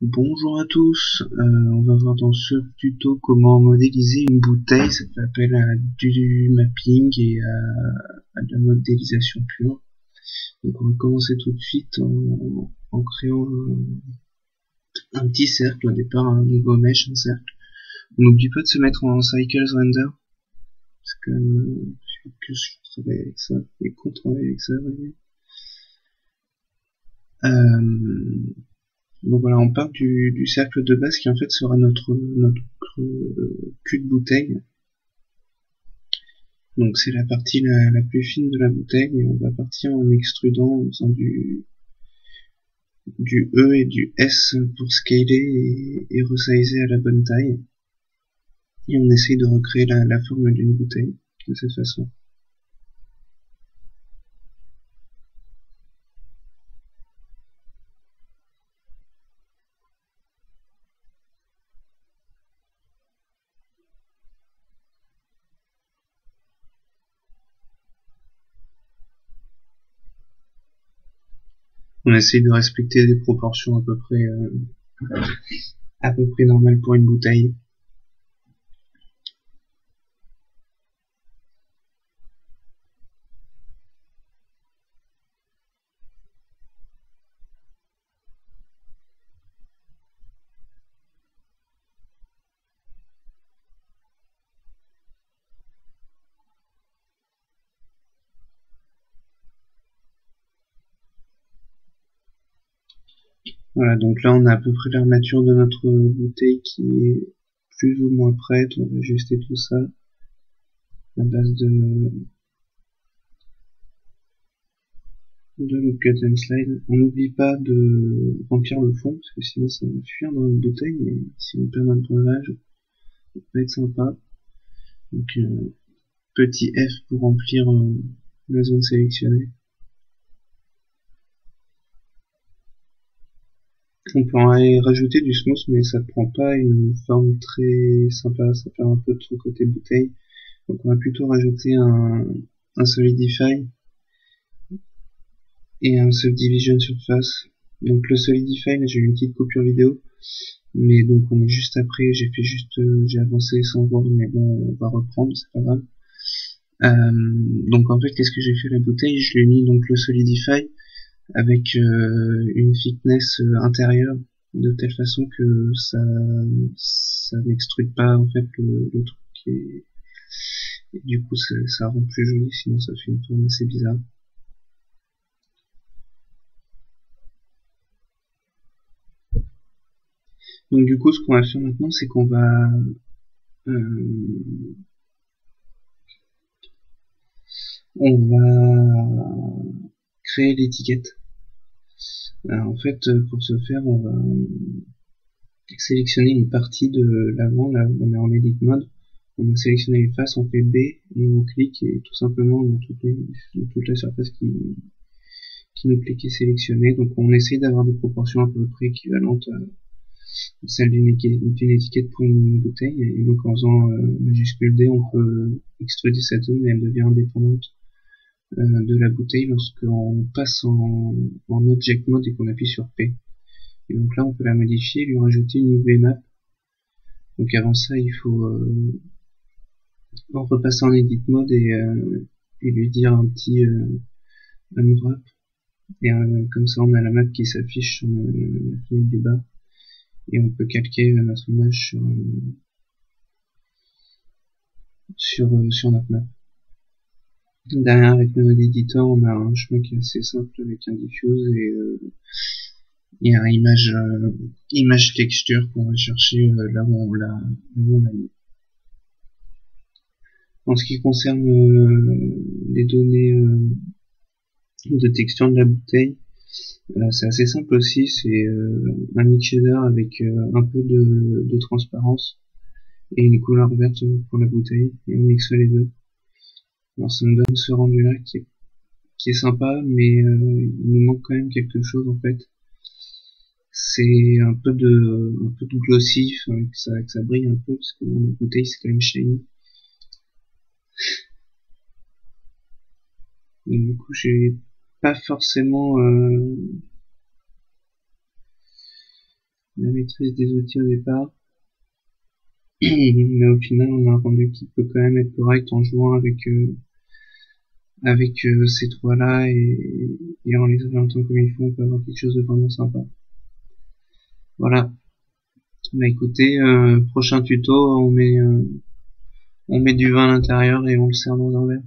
Bonjour à tous, on va voir dans ce tuto comment modéliser une bouteille. Ça fait appel à du mapping et à de la modélisation pure. Donc on va commencer tout de suite en créant un petit cercle au départ, un niveau mesh, un cercle. On n'oublie pas de se mettre en cycles render, parce que je travaille avec ça, et qu'on travaille avec ça, voyez. Donc voilà, on part du cercle de base qui en fait sera notre cul de bouteille. Donc c'est la partie la plus fine de la bouteille et on va partir en extrudant en faisant du E et du S pour scaler et resizer à la bonne taille. Et on essaye de recréer la forme d'une bouteille de cette façon. On essaye de respecter des proportions à peu près normales pour une bouteille. Voilà, donc là on a à peu près l'armature de notre bouteille qui est plus ou moins prête. On va ajuster tout ça à base de le cut and slide. On n'oublie pas de remplir le fond parce que sinon ça va fuir dans notre bouteille et si on perd un breuvage, ça peut être sympa. Donc petit F pour remplir la zone sélectionnée. On peut en rajouter du smooth mais ça prend pas une forme très sympa, ça perd un peu de son côté bouteille. Donc on va plutôt rajouter un solidify et un subdivision surface. Donc le solidify, là j'ai eu une petite coupure vidéo, mais donc on est juste après, j'ai avancé sans voir, mais bon on va reprendre, c'est pas grave. Donc en fait qu'est-ce que j'ai fait à la bouteille, je lui ai mis donc le solidify avec une thickness intérieure de telle façon que ça n'extrude pas en fait le truc et du coup ça rend plus joli, sinon ça fait une forme assez bizarre. Donc du coup ce qu'on va faire maintenant c'est qu'on va on va créer l'étiquette. En fait pour ce faire on va sélectionner une partie de l'avant, là on est en edit mode, on a sélectionné les faces, on fait B et on clique et tout simplement on a toute la surface qui nous plaît qui est sélectionnée. Donc on essaie d'avoir des proportions à peu près équivalentes à celle d'une étiquette pour une bouteille, et donc en faisant majuscule D on peut extruder cette zone et elle devient indépendante de la bouteille lorsqu'on passe en object mode et qu'on appuie sur P. Et donc là on peut la modifier, lui rajouter une UV map. Donc avant ça il faut repasser en edit mode et lui dire un petit unwrap, et comme ça on a la map qui s'affiche sur la fenêtre du bas et on peut calquer notre image sur notre map. Derrière avec le mode editor on a un chemin qui est assez simple avec un diffuse et un image texture qu'on va chercher là où on l'a mis. En ce qui concerne les données de texture de la bouteille, c'est assez simple aussi, c'est un mix shader avec un peu de transparence et une couleur verte pour la bouteille, et on mixe les deux. Alors ça nous donne ce rendu là qui est sympa, mais il nous manque quand même quelque chose en fait. C'est un peu de glossy, que ça brille un peu, parce que la bouteille c'est quand même shiny. Et du coup j'ai pas forcément la maîtrise des outils au départ. Mais au final, on a un rendu qui peut quand même être correct en jouant avec ces trois-là et en les orientant comme il faut, on peut avoir quelque chose de vraiment sympa. Voilà. Bah écoutez, prochain tuto, on met du vin à l'intérieur et on le sert dans un verre.